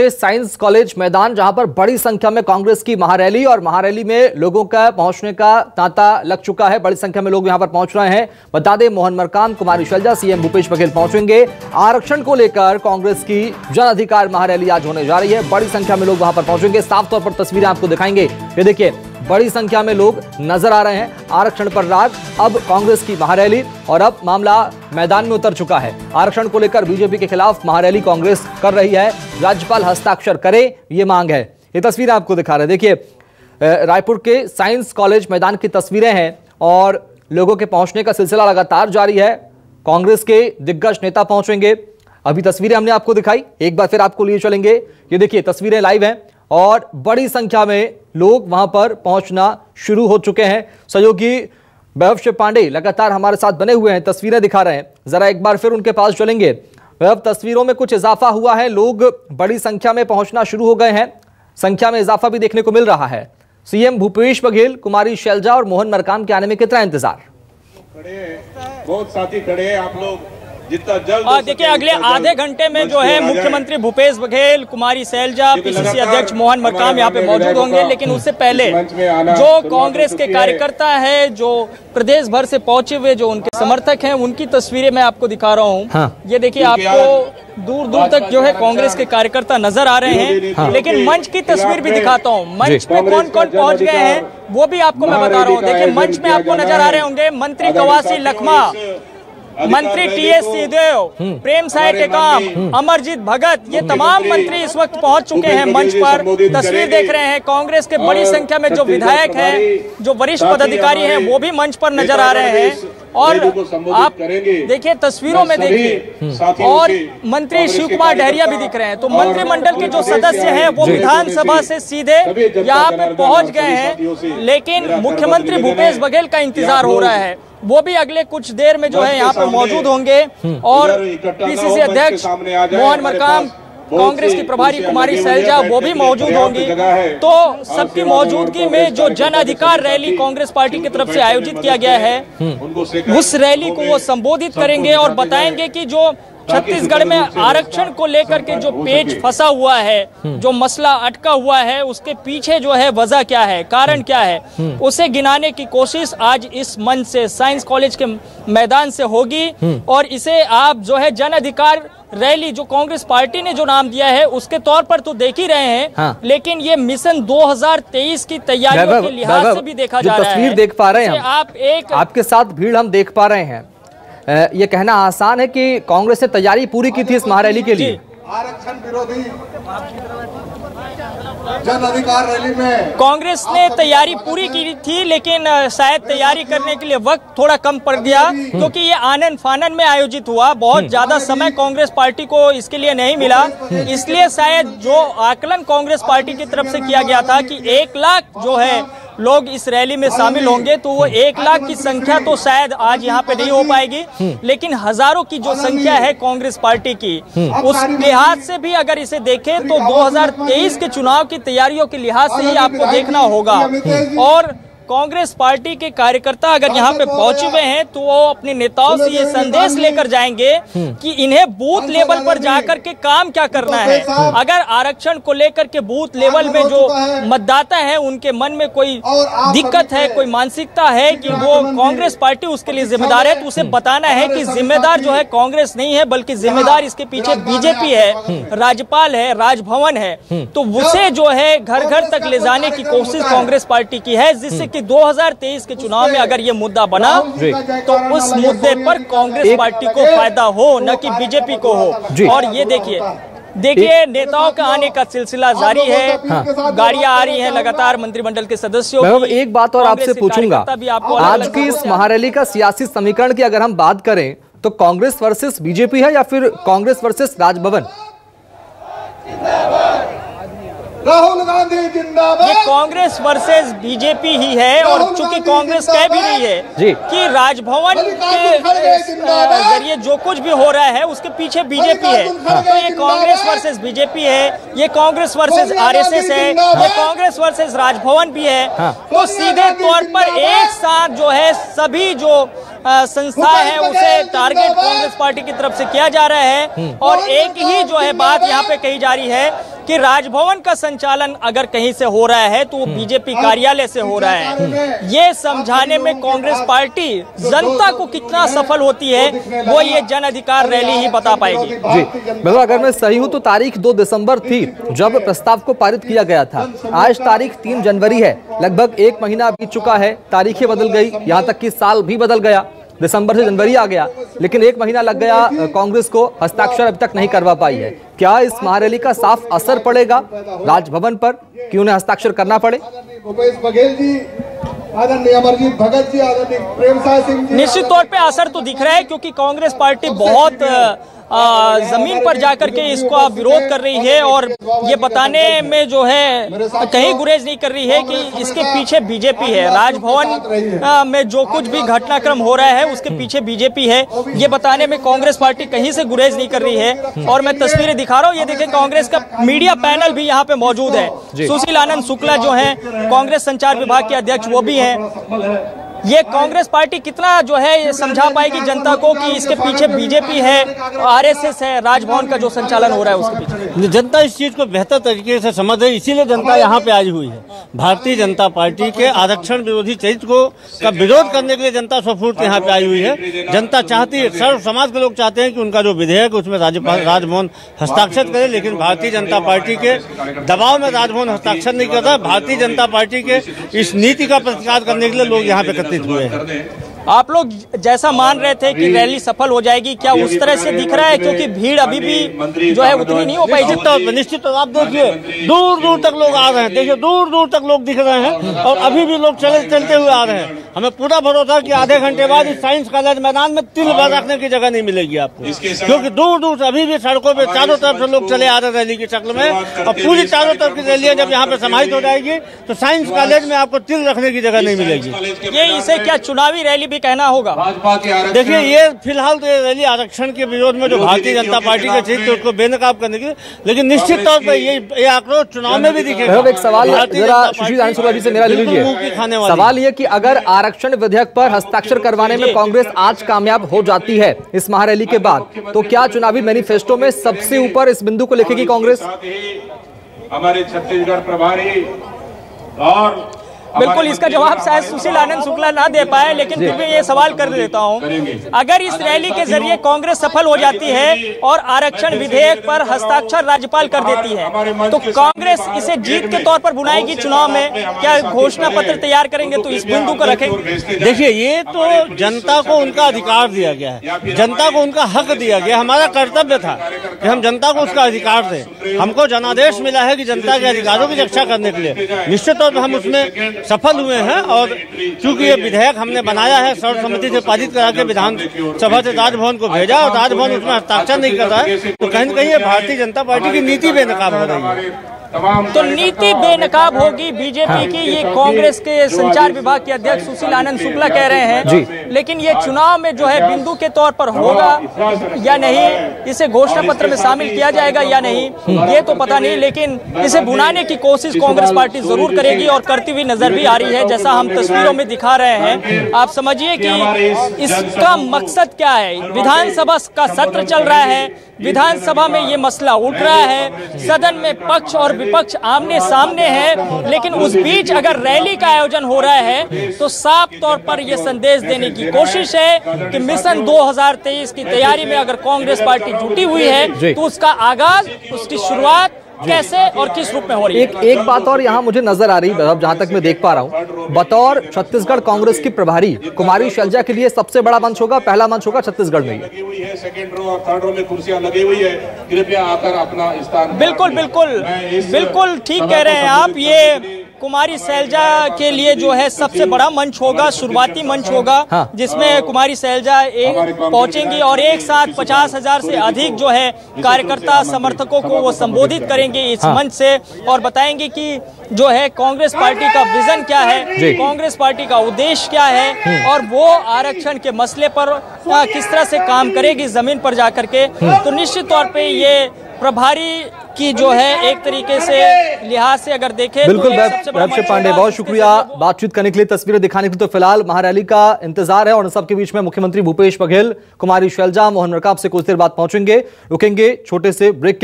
Science college मैदान, जहां पर बड़ी संख्या में कांग्रेस की महारैली और महारैली में लोगों का पहुंचने का तांता लग चुका है। बड़ी संख्या में लोग यहां पर पहुंच रहे हैं। बता दें, मोहन मरकाम, कुमारी शैलजा, सीएम भूपेश बघेल पहुंचेंगे। आरक्षण को लेकर कांग्रेस की जन अधिकार महारैली आज होने जा रही है। बड़ी संख्या में लोग वहां पर पहुंचेंगे। साफ तौर पर तस्वीरें आपको दिखाएंगे। ये देखिए, बड़ी संख्या में लोग नजर आ रहे हैं। आरक्षण पर राज, अब कांग्रेस की महारैली और अब मामला मैदान में उतर चुका है। आरक्षण को लेकर बीजेपी के खिलाफ महारैली कांग्रेस कर रही है। राज्यपाल हस्ताक्षर करे, ये मांग है। ये तस्वीरें आपको दिखा रहे हैं। देखिए, रायपुर के साइंस कॉलेज मैदान की तस्वीरें हैं और लोगों के पहुंचने का सिलसिला लगातार जारी है। कांग्रेस के दिग्गज नेता पहुंचेंगे। अभी तस्वीरें हमने आपको दिखाई, एक बार फिर आपको लिए चलेंगे। ये देखिए, तस्वीरें लाइव हैं और बड़ी संख्या में लोग वहां पर पहुंचना शुरू हो चुके हैं। सहयोगी वैभव पांडे लगातार हमारे साथ बने हुए हैं, तस्वीरें दिखा रहे हैं। जरा एक बार फिर उनके पास चलेंगे। वैभव, तस्वीरों में कुछ इजाफा हुआ है, लोग बड़ी संख्या में पहुंचना शुरू हो गए हैं। संख्या में इजाफा भी देखने को मिल रहा है। सीएम भूपेश बघेल, कुमारी शैलजा और मोहन मरकाम के आने में कितना इंतजार? बहुत साथी खड़े हैं, आप लोग जितना जल्द। और देखिए, अगले आधे घंटे में जो है मुख्यमंत्री भूपेश बघेल, कुमारी शैलजा, पीसीसी अध्यक्ष मोहन मरकाम यहाँ पे मौजूद होंगे। लेकिन उससे पहले जो कांग्रेस के कार्यकर्ता है, जो प्रदेश भर से पहुंचे हुए जो उनके समर्थक हैं, उनकी तस्वीरें मैं आपको दिखा रहा हूँ। हाँ। ये देखिए, आपको दूर दूर तक जो है कांग्रेस के कार्यकर्ता नजर आ रहे हैं। हाँ। लेकिन मंच की तस्वीर भी दिखाता हूँ। मंच पे कौन कौन पहुंच गए हैं वो भी आपको मैं बता रहा हूँ। देखिए, मंच में आपको नजर आ रहे होंगे मंत्री कवासी लखमा, मंत्री टीएस सिंहदेव, प्रेम साय टेकाम, अमरजीत भगत, ये तमाम मंत्री इस वक्त पहुंच चुके हैं मंच पर। तस्वीर देख रहे हैं, कांग्रेस के बड़ी संख्या में जो विधायक हैं, जो वरिष्ठ पदाधिकारी हैं, वो भी मंच पर नजर आ रहे हैं। और आप देखिए, तस्वीरों में देखिए, और मंत्री शिव कुमार डहरिया भी दिख रहे हैं। तो मंत्रिमंडल के जो सदस्य हैं वो विधानसभा से सीधे यहाँ पे पहुंच गए हैं। लेकिन मुख्यमंत्री भूपेश बघेल का इंतजार हो रहा है, वो भी अगले कुछ देर में जो है यहाँ पे मौजूद होंगे। और पीसीसी अध्यक्ष मोहन मरकाम, कांग्रेस की प्रभारी कुमारी शैलजा, वो भी मौजूद होंगी। तो सबकी मौजूदगी में जो जन अधिकार रैली कांग्रेस पार्टी की तरफ से आयोजित किया गया है, उस रैली को वो संबोधित करेंगे और बताएंगे कि जो छत्तीसगढ़ में आरक्षण को लेकर के जो पेच फंसा हुआ है, जो मसला अटका हुआ है, उसके पीछे जो है वजह क्या है, कारण क्या है, उसे गिनाने की कोशिश आज इस मंच से, साइंस कॉलेज के मैदान से होगी। और इसे आप जो है जन अधिकार रैली, जो कांग्रेस पार्टी ने जो नाम दिया है, उसके तौर पर तो देख ही रहे हैं। हाँ। लेकिन ये मिशन 2023 की तैयारियों के लिहाज से भी देखा जा रहा है। तस्वीर देख पा रहे हैं आप, आपके साथ भीड़ हम देख पा रहे हैं। ये कहना आसान है कि कांग्रेस ने तैयारी पूरी की थी इस महारैली के लिए। आरक्षण विरोधी जन अधिकार रैली में कांग्रेस ने तैयारी पूरी की थी, लेकिन शायद तैयारी करने के लिए वक्त थोड़ा कम पड़ गया, क्योंकि ये आनन फानन में आयोजित हुआ। बहुत ज्यादा समय कांग्रेस पार्टी को इसके लिए नहीं मिला। इसलिए शायद जो आकलन कांग्रेस पार्टी की तरफ से किया गया था कि 1 लाख जो है लोग इस रैली में शामिल होंगे, तो वो 1 लाख की संख्या तो शायद आज यहाँ पे नहीं हो पाएगी। लेकिन हजारों की जो संख्या है कांग्रेस पार्टी की, उस लिहाज से भी अगर इसे देखें तो 2023 के चुनाव की तैयारियों के लिहाज से ही आपको देखना होगा। और कांग्रेस पार्टी के कार्यकर्ता अगर यहाँ पे पहुंचे हुए हैं तो वो अपने नेताओं से ये संदेश लेकर जाएंगे कि इन्हें बूथ लेवल पर जाकर के काम क्या करना है। अगर आरक्षण को लेकर के बूथ लेवल में जो मतदाता है उनके मन में कोई दिक्कत है, कोई मानसिकता है कि वो कांग्रेस पार्टी उसके लिए जिम्मेदार है, तो उसे बताना है कि जिम्मेदार जो है कांग्रेस नहीं है, बल्कि जिम्मेदार इसके पीछे बीजेपी है, राज्यपाल है, राजभवन है। तो उसे जो है घर घर तक ले जाने की कोशिश कांग्रेस पार्टी की है, जिससे कि 2023 के चुनाव में अगर ये मुद्दा बना तो उस मुद्दे पर कांग्रेस पार्टी को फायदा हो, न कि बीजेपी को हो। और ये देखिए नेताओं का आने का सिलसिला जारी है। हाँ। गाड़ियां आ रही हैं लगातार मंत्रिमंडल के सदस्यों की। एक बात और आपसे पूछूंगा, आज की इस महारैली का सियासी समीकरण की अगर हम बात करें तो कांग्रेस वर्सेस बीजेपी है या फिर कांग्रेस वर्सेस राजभवन? राहुल गांधी जिंदाबाद। ये कांग्रेस वर्सेस बीजेपी ही है। और चूंकि कांग्रेस कह भी रही है कि राजभवन के जरिए जो कुछ भी हो रहा है उसके पीछे बीजेपी है, तो ये कांग्रेस वर्सेस बीजेपी है, ये कांग्रेस वर्सेस आरएसएस है, ये कांग्रेस वर्सेस राजभवन भी है। तो सीधे तौर पर एक साथ जो है सभी जो संस्था है उसे टारगेट कांग्रेस पार्टी की तरफ से किया जा रहा है। और एक ही जो है बात यहाँ पे कही जा रही है कि राजभवन का संचालन अगर कहीं से हो रहा है तो वो बीजेपी कार्यालय से हो रहा है। ये समझाने में कांग्रेस पार्टी जनता को कितना सफल होती है वो ये जन अधिकार रैली ही बता पाएगी। जी बिल्कुल, अगर मैं सही हूं तो तारीख 2 दिसंबर थी जब प्रस्ताव को पारित किया गया था। आज तारीख 3 जनवरी है, लगभग 1 महीना बीत चुका है, तारीखें बदल गई, यहाँ तक कि साल भी बदल गया, दिसंबर से जनवरी आ गया, लेकिन 1 महीना लग गया कांग्रेस को, हस्ताक्षर अभी तक नहीं करवा पाई है। क्या इस महारैली का साफ असर पड़ेगा राजभवन पर कि उन्हें हस्ताक्षर करना पड़े? भूपेश बघेल जी, आदरणीय अमरजीत भगत जी, आदरणीय प्रेमसाय सिंह जी, निश्चित तौर पे असर तो दिख रहा है क्योंकि कांग्रेस पार्टी बहुत जमीन पर जाकर के इसका विरोध कर रही है और ये बताने में जो है कहीं गुरेज नहीं कर रही है कि इसके पीछे बीजेपी है। राजभवन में जो कुछ भी घटनाक्रम हो रहा है उसके पीछे बीजेपी है, ये बताने में कांग्रेस पार्टी कहीं से गुरेज नहीं कर रही है। और मैं तस्वीरें दिखा रहा हूँ, ये देखिए कांग्रेस का मीडिया पैनल भी यहाँ पे मौजूद है। सुशील आनंद शुक्ला जो है कांग्रेस संचार विभाग के अध्यक्ष वो भी हैं। ये कांग्रेस पार्टी कितना जो है ये समझा पाएगी जनता को कि इसके पीछे बीजेपी है, आरएसएस है, राजभवन का जो संचालन हो रहा है उसके पीछे। जनता इस चीज को बेहतर तरीके से समझ है, इसीलिए जनता यहाँ पे आई हुई है। भारतीय जनता पार्टी के आरक्षण विरोधी चरित्र को का विरोध करने के लिए जनता स्वफूर्त यहाँ पे आई हुई है। जनता चाहती है, सर्व समाज के लोग चाहते हैं कि उनका जो विधेयक उसमें राजभवन हस्ताक्षर करे, लेकिन भारतीय जनता पार्टी के दबाव में राजभवन हस्ताक्षर नहीं कर रहा। भारतीय जनता पार्टी के इस नीति का प्रतिकार करने के लिए लोग यहाँ पे हुए हैं। आप लोग जैसा मान रहे थे कि रैली सफल हो जाएगी, क्या उस तरह से दिख रहा है? क्योंकि भीड़ अभी भी जो है उतनी नहीं हो पाई। निश्चित आप देखिए दूर दूर तक लोग आ रहे हैं, देखिए दूर दूर तक लोग दिख रहे हैं और अभी भी लोग चलते हुए आ रहे हैं। हमें पूरा भरोसा कि आधे घंटे बाद इस साइंस कॉलेज मैदान में तिल भर रखने की जगह नहीं मिलेगी आपको, क्योंकि दूर दूर से अभी भी सड़कों पे चारों तरफ से लोग चले आ रहे हैं रैली की शक्ल में। और पूरी चारों तरफ की रैलियां जब यहाँ पे समाहित हो जाएगी तो साइंस कॉलेज में आपको तिल रखने की जगह नहीं मिलेगी। ये इसे क्या चुनावी रैली भी कहना होगा? देखिए ये फिलहाल तो ये रैली आरक्षण के विरोध में जो भारतीय जनता पार्टी का चरित्र उसको बेनकाब करने की, लेकिन निश्चित तौर पर ये आक्रोश चुनाव में भी दिखेगा। एक सवाल जरा सुशील आनंद शुक्ला जी से मेरा ले लीजिए। सवाल ये कि अगर आरक्षण विधेयक पर हस्ताक्षर करवाने में कांग्रेस आज कामयाब हो जाती है इस महारैली के बाद, तो क्या चुनावी मैनिफेस्टो में सबसे ऊपर इस बिंदु को लिखेगी कांग्रेस? हमारे छत्तीसगढ़ प्रभारी और बिल्कुल इसका जवाब शायद सुशील आनंद शुक्ला ना दे पाए, लेकिन फिर भी ये सवाल कर देता हूँ। अगर इस रैली के जरिए कांग्रेस सफल हो जाती है और आरक्षण विधेयक पर हस्ताक्षर राज्यपाल कर देती है तो कांग्रेस इसे जीत के तौर पर बुलाएगी चुनाव में? क्या घोषणा पत्र तैयार करेंगे तो इस बिंदु को रखेंगे? देखिए ये तो जनता को उनका अधिकार दिया गया है, जनता को उनका हक दिया गया। हमारा कर्तव्य था कि हम जनता को उसका अधिकार दें। हमको जनादेश मिला है कि जनता के अधिकारों की रक्षा करने के लिए निश्चित तौर पर हम उसमें सफल हुए हैं। और चूंकि ये विधेयक हमने बनाया है, सर्वसम्मति से पारित करा के विधानसभा से राजभवन को भेजा और राजभवन उसमें हस्ताक्षर नहीं कर रहा है, तो कहीं न कहीं भारतीय जनता पार्टी की नीति बेनकाब हो रही है। तो नीति बेनकाब होगी बीजेपी की, ये कांग्रेस के संचार विभाग के अध्यक्ष सुशील आनंद शुक्ला कह रहे हैं। लेकिन ये चुनाव में जो है बिंदु के तौर पर होगा या नहीं, इसे घोषणा पत्र में शामिल किया जाएगा या नहीं, ये तो पता नहीं, लेकिन इसे भुनाने की कोशिश कांग्रेस पार्टी जरूर करेगी और करती हुई नजर भी आ रही है, जैसा हम तस्वीरों में दिखा रहे हैं। आप समझिए कि इसका मकसद क्या है। विधानसभा का सत्र चल रहा है, विधानसभा में ये मसला उठ रहा है, सदन में पक्ष और विपक्ष आमने सामने है, लेकिन उस बीच अगर रैली का आयोजन हो रहा है तो साफ तौर पर यह संदेश देने की कोशिश है कि मिशन 2023 की तैयारी में अगर कांग्रेस पार्टी जुटी हुई है तो उसका आगाज, उसकी शुरुआत कैसे और किस रूप में हो रही है। एक बात और यहाँ मुझे नजर आ रही है, जहां तक मैं देख पा रहा हूँ, बतौर छत्तीसगढ़ कांग्रेस की प्रभारी कुमारी शैलजा के लिए सबसे बड़ा मंच होगा, पहला मंच होगा छत्तीसगढ़ में। लगी हुई है, सेकंड रो और थर्ड रो में कुर्सियां लगी हुई है, कृपया आकर अपना स्थान। बिल्कुल बिल्कुल बिल्कुल ठीक कह रहे हैं आप। ये कुमारी शैलजा के लिए जो है सबसे बड़ा मंच होगा, शुरुआती मंच होगा, जिसमें कुमारी शैलजा पहुंचेंगी और एक साथ 50,000 से अधिक जो है कार्यकर्ता समर्थकों को वो संबोधित करेंगे इस मंच से और बताएंगे कि जो है कांग्रेस पार्टी का विजन क्या है, कांग्रेस पार्टी का उद्देश्य क्या है और वो आरक्षण के मसले पर किस तरह से काम करेगी जमीन पर जाकर के। तो निश्चित तौर पे ये प्रभारी की जो है एक तरीके से लिहाज से अगर देखें बिल्कुल। वैभव पांडे, बहुत शुक्रिया बातचीत करने के लिए, तस्वीरें दिखाने के लिए। तो फिलहाल महारैली का इंतजार है और सबके बीच में मुख्यमंत्री भूपेश बघेल, कुमारी शैलजा, मोहन मरकाम से कुछ देर बाद पहुंचेंगे, रुकेंगे छोटे से ब्रेक के